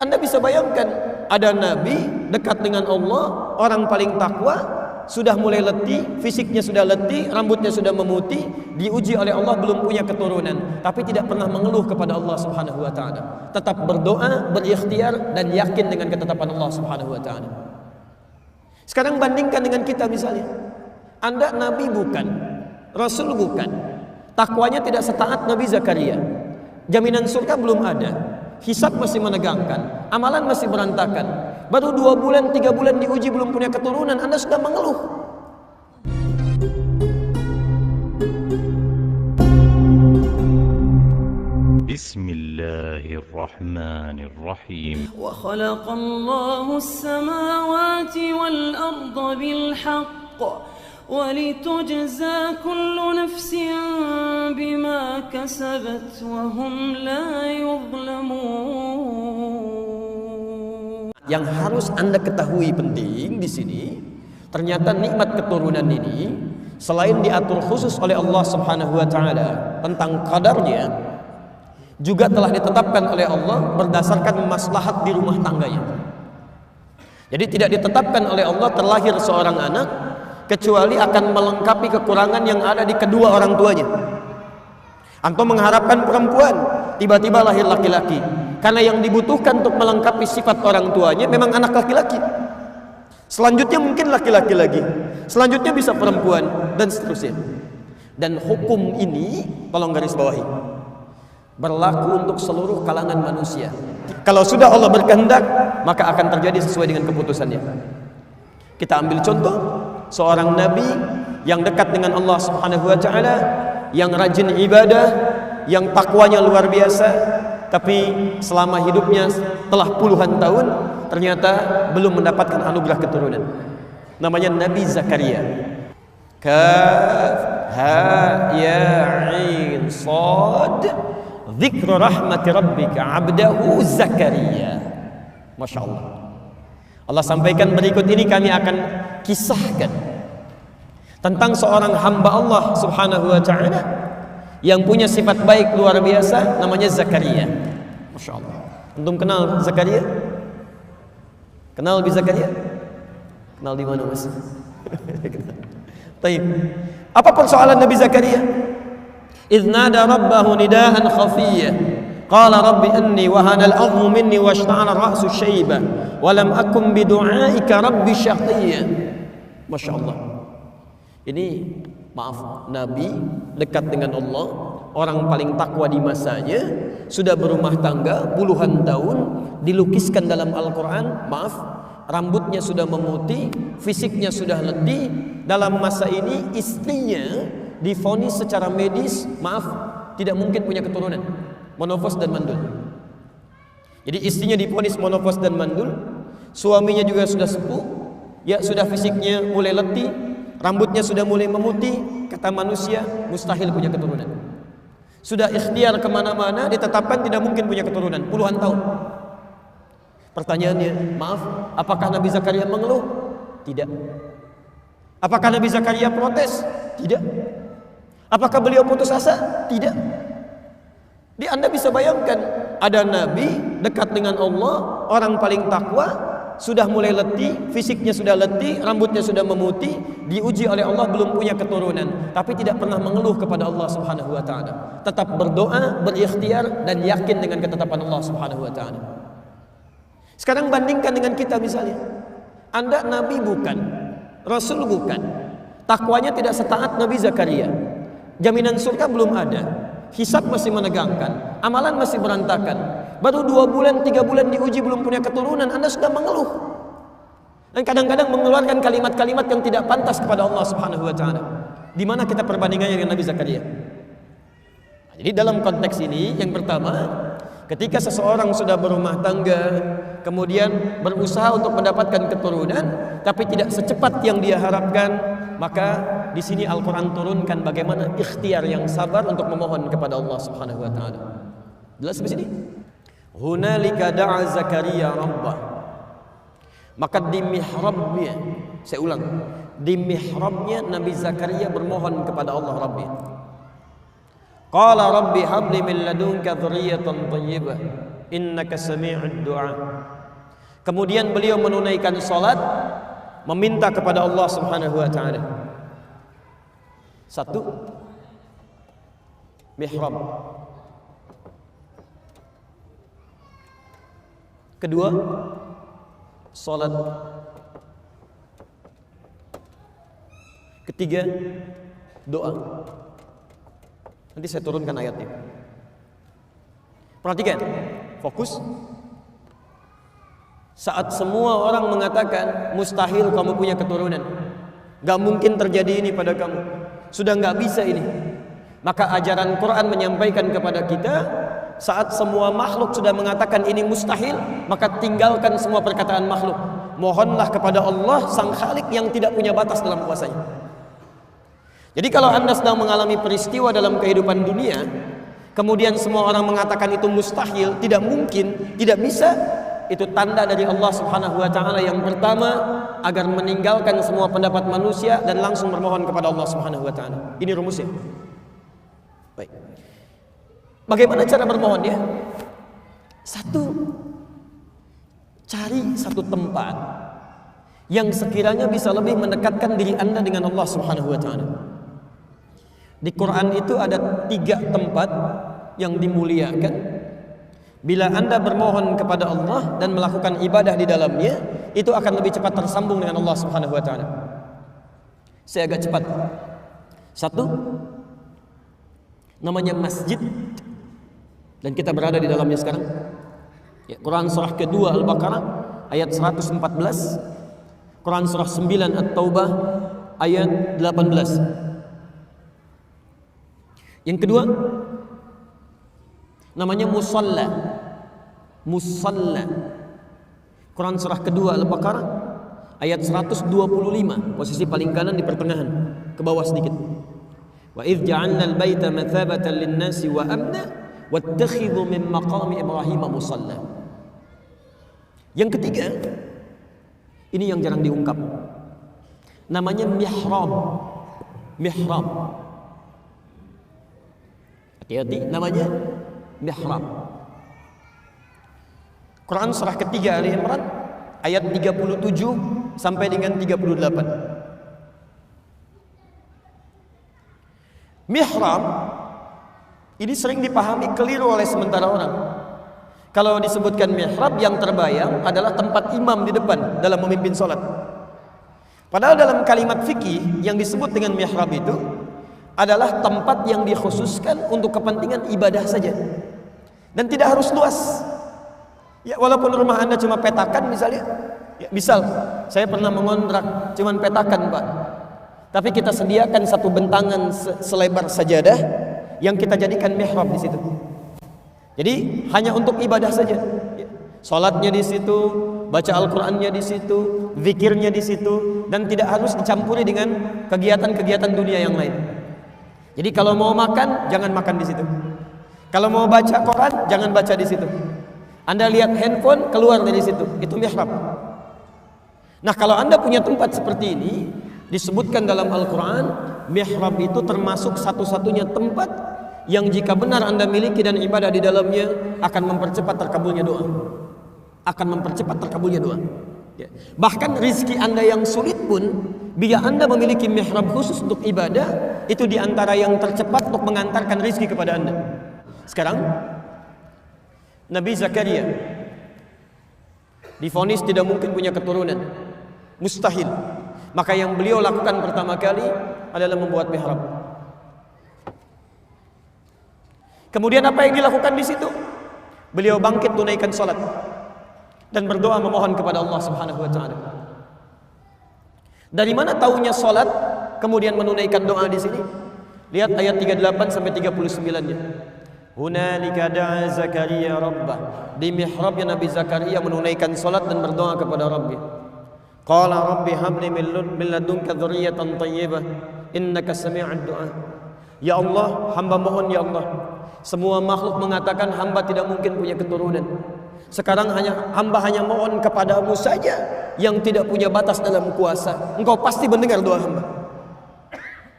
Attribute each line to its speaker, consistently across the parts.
Speaker 1: Anda bisa bayangkan, ada nabi dekat dengan Allah, orang paling takwa, sudah mulai letih, fisiknya sudah letih, rambutnya sudah memutih, diuji oleh Allah belum punya keturunan, tapi tidak pernah mengeluh kepada Allah Subhanahu wa taala. Tetap berdoa, berikhtiar dan yakin dengan ketetapan Allah Subhanahu wa taala. Sekarang bandingkan dengan kita misalnya. Anda nabi bukan, rasul bukan, takwanya tidak setaat Nabi Zakaria, jaminan surga belum ada, hisab masih menegangkan, amalan masih berantakan, baru 2 bulan 3 bulan diuji belum punya keturunan, Anda sudah mengeluh.
Speaker 2: Bismillahirrahmanirrahim.
Speaker 3: Wa khalaqallahu as-samawati wal arda bil haqq wa litujza kullu nafsin bima kasabat wa hum la yuzlamun.
Speaker 1: Yang harus Anda ketahui penting di sini, ternyata nikmat keturunan ini selain diatur khusus oleh Allah Subhanahu wa taala tentang kadarnya, juga telah ditetapkan oleh Allah berdasarkan maslahat di rumah tangganya. Jadi tidak ditetapkan oleh Allah terlahir seorang anak kecuali akan melengkapi kekurangan yang ada di kedua orang tuanya. Antum mengharapkan perempuan, tiba-tiba lahir laki-laki, karena yang dibutuhkan untuk melengkapi sifat orang tuanya memang anak laki-laki. Selanjutnya mungkin laki-laki lagi, selanjutnya bisa perempuan, dan seterusnya. Dan hukum ini, tolong garis bawahi, berlaku untuk seluruh kalangan manusia. Kalau sudah Allah berkehendak, maka akan terjadi sesuai dengan keputusannya. Kita ambil contoh seorang nabi yang dekat dengan Allah Subhanahu wa taala, yang rajin ibadah, yang takwanya luar biasa, tapi selama hidupnya telah puluhan tahun ternyata belum mendapatkan anugerah keturunan. Namanya Nabi Zakaria. Kaf ha ya ain sad dzikru rahmati rabbika 'abdahu Zakaria. Masya Allah. Allah sampaikan berikut ini, kami akan kisahkan tentang seorang hamba Allah Subhanahu wa ta'ala yang punya sifat baik luar biasa, namanya Zakaria. Masya Allah. Antum kenal Zakaria? Kenal Nabi Zakaria? Kenal di mana, Mas? Baik. Apa persoalan Nabi Zakaria? إذ نادى ربه نداء خفيا قال رب إني وهن العظم مني واشتعل الرأس شيبا ولم أكن بدعائك رب شقيا. Masya Allah. Ini maaf, Nabi dekat dengan Allah, orang paling takwa di masanya, sudah berumah tangga puluhan tahun, dilukiskan dalam Al-Quran, maaf, rambutnya sudah memutih, fisiknya sudah letih. Dalam masa ini istrinya divonis secara medis, maaf, tidak mungkin punya keturunan, monofos dan mandul. Jadi istrinya divonis monofos dan mandul, suaminya juga sudah sepuh, ya sudah fisiknya mulai letih, rambutnya sudah mulai memutih, kata manusia mustahil punya keturunan. Sudah ikhtiar kemana-mana, ditetapkan tidak mungkin punya keturunan, puluhan tahun. Pertanyaannya, maaf, apakah Nabi Zakaria mengeluh? Tidak. Apakah Nabi Zakaria protes? Tidak. Apakah beliau putus asa? Tidak. Di Anda bisa bayangkan, ada nabi dekat dengan Allah, orang paling takwa, sudah mulai letih, fisiknya sudah letih, rambutnya sudah memutih, diuji oleh Allah belum punya keturunan, tapi tidak pernah mengeluh kepada Allah Subhanahu wa taala. Tetap berdoa, berikhtiar dan yakin dengan ketetapan Allah Subhanahu wa taala. Sekarang bandingkan dengan kita misalnya. Anda nabi bukan, rasul bukan, takwanya tidak setaat Nabi Zakaria, jaminan surga belum ada, hisab masih menegangkan, amalan masih berantakan, baru 2 bulan 3 bulan diuji belum punya keturunan, Anda sudah mengeluh. Dan kadang-kadang mengeluarkan kalimat-kalimat yang tidak pantas kepada Allah Subhanahu wa taala. Di mana kita perbandingannya dengan Nabi Zakaria? Jadi dalam konteks ini, yang pertama, ketika seseorang sudah berumah tangga, kemudian berusaha untuk mendapatkan keturunan, tapi tidak secepat yang dia harapkan, maka di sini Al-Quran turunkan bagaimana ikhtiar yang sabar untuk memohon kepada Allah Subhanahu wa taala. Jelas di sini? Hunalika da'a Zakaria rabbah. Maka di mihrabnya, saya ulang, di mihrabnya Nabi Zakaria bermohon kepada Allah Rabbi. Qala rabbi habli min ladunka dzurriyyatan thayyibah innaka sami'ud du'a. Kemudian beliau menunaikan salat, meminta kepada Allah Subhanahu wa taala. Satu, mihrab. Kedua, salat. Ketiga, doa. Nanti saya turunkan ayatnya. Perhatikan, fokus. Saat semua orang mengatakan mustahil kamu punya keturunan, gak mungkin terjadi ini pada kamu, sudah gak bisa ini, maka ajaran Quran menyampaikan kepada kita, saat semua makhluk sudah mengatakan ini mustahil, maka tinggalkan semua perkataan makhluk, mohonlah kepada Allah Sang Khalik yang tidak punya batas dalam kuasanya. Jadi kalau Anda sedang mengalami peristiwa dalam kehidupan dunia, kemudian semua orang mengatakan itu mustahil, tidak mungkin, tidak bisa, itu tanda dari Allah Subhanahu wa taala yang pertama, agar meninggalkan semua pendapat manusia dan langsung bermohon kepada Allah Subhanahu wa taala. Ini rumusnya. Baik. Bagaimana cara bermohonnya? Satu, cari satu tempat yang sekiranya bisa lebih mendekatkan diri Anda dengan Allah Subhanahu wa taala. Di Quran itu ada 3 tempat yang dimuliakan. Bila Anda bermohon kepada Allah dan melakukan ibadah di dalamnya, itu akan lebih cepat tersambung dengan Allah Subhanahu wa taala. Saya agak cepat. Satu, namanya masjid, dan kita berada di dalamnya sekarang. Ya, Quran surah kedua Al-Baqarah ayat 114, Quran surah 9 At-Taubah ayat 18. Yang kedua, namanya musalla. Musalla. Quran surah kedua Al-Baqarah ayat 125, posisi paling kanan di pertengahan, ke bawah sedikit. Wa idz ja'alna al-baita mathabatan lin-nasi wa amna wattakhidhu min maqami Ibrahim musalla. Yang ketiga, ini yang jarang diungkap, namanya mihrab. Mihrab. Hati-hati, namanya mihrab. Quran surah ketiga Ali Imran ayat 37 sampai dengan 38. Mihrab ini sering dipahami keliru oleh sementara orang. Kalau disebutkan mihrab, yang terbayang adalah tempat imam di depan dalam memimpin sholat. Padahal dalam kalimat fikih yang disebut dengan mihrab itu adalah tempat yang dikhususkan untuk kepentingan ibadah saja, dan tidak harus luas. Ya, walaupun rumah Anda cuma petakan misalnya, ya, misal saya pernah mengontrak cuma petakan Pak, tapi kita sediakan satu bentangan selebar sajadah yang kita jadikan mihrab di situ. Jadi hanya untuk ibadah saja. Ya, salatnya di situ, baca Al-Qur'annya di situ, zikirnya di situ, dan tidak harus dicampuri dengan kegiatan-kegiatan dunia yang lain. Jadi kalau mau makan, jangan makan di situ. Kalau mau baca Quran, jangan baca di situ. Anda lihat handphone, keluar dari situ. Itu mihrab. Nah, kalau Anda punya tempat seperti ini, disebutkan dalam Al-Quran, mihrab itu termasuk satu-satunya tempat yang jika benar Anda miliki dan ibadah di dalamnya, akan mempercepat terkabulnya doa. Akan mempercepat terkabulnya doa. Ya. Bahkan rizki Anda yang sulit pun, bila Anda memiliki mihrab khusus untuk ibadah, itu diantara yang tercepat untuk mengantarkan rizki kepada Anda. Sekarang Nabi Zakaria divonis tidak mungkin punya keturunan, mustahil. Maka yang beliau lakukan pertama kali adalah membuat mihrab. Kemudian apa yang dilakukan di situ? Beliau bangkit tunaikan salat dan berdoa memohon kepada Allah Subhanahu wa taala. Dari mana taunya salat kemudian menunaikan doa di sini? Lihat ayat 38 sampai 39-nya. Hunalika da'a Zakaria rabbah. Di mihrabnya Nabi Zakaria menunaikan salat dan berdoa kepada Rabbih. Qala rabbi habli min ladunka dzurriyyatan thayyibah innaka sami'ud du'a. Ya Allah, hamba mohon ya Allah. Semua makhluk mengatakan hamba tidak mungkin punya keturunan. Sekarang hamba hanya mohon kepadamu saja yang tidak punya batas dalam kuasa. Engkau pasti mendengar doa hamba.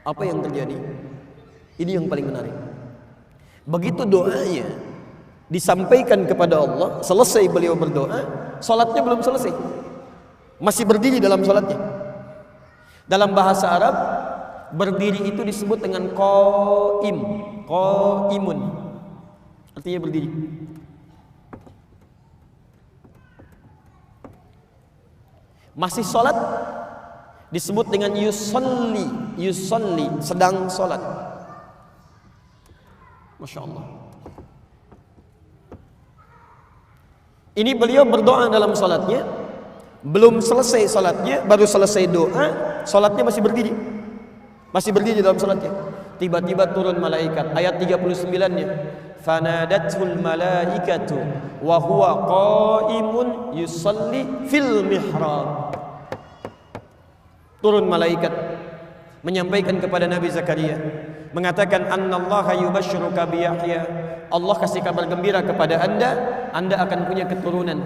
Speaker 1: Apa yang terjadi? Ini yang paling menarik. Begitu doanya disampaikan kepada Allah, selesai beliau berdoa, salatnya belum selesai, masih berdiri dalam salatnya. Dalam bahasa Arab, berdiri itu disebut dengan qaim, qaimun, artinya berdiri. Masih salat disebut dengan yusalli, yusalli, sedang salat. Masya Allah. Ini beliau berdoa dalam salatnya, belum selesai salatnya, baru selesai doa, salatnya masih berdiri dalam salatnya. Tiba-tiba turun malaikat, ayat 39-nya, fanadatul malaikatu wa huwa qaimun yusalli fil mihrab. Turun malaikat menyampaikan kepada Nabi Zakaria, mengatakan annallaha yubashshiruka bi Yahya, Allah kasih kabar gembira kepada anda akan punya keturunan,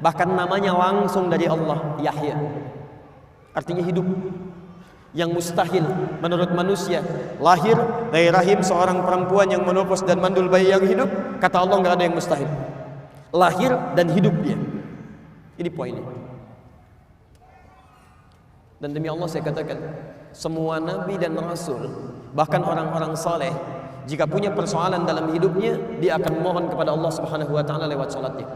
Speaker 1: bahkan namanya langsung dari Allah, Yahya, artinya hidup. Yang mustahil menurut manusia, lahir dari rahim seorang perempuan yang menopos dan mandul bayi yang hidup, kata Allah nggak ada yang mustahil, lahir dan hidup dia. Ini poinnya. Dan demi Allah saya katakan, semua nabi dan rasul, bahkan orang-orang saleh, jika punya persoalan dalam hidupnya, dia akan mohon kepada Allah Subhanahu wa taala lewat salatnya.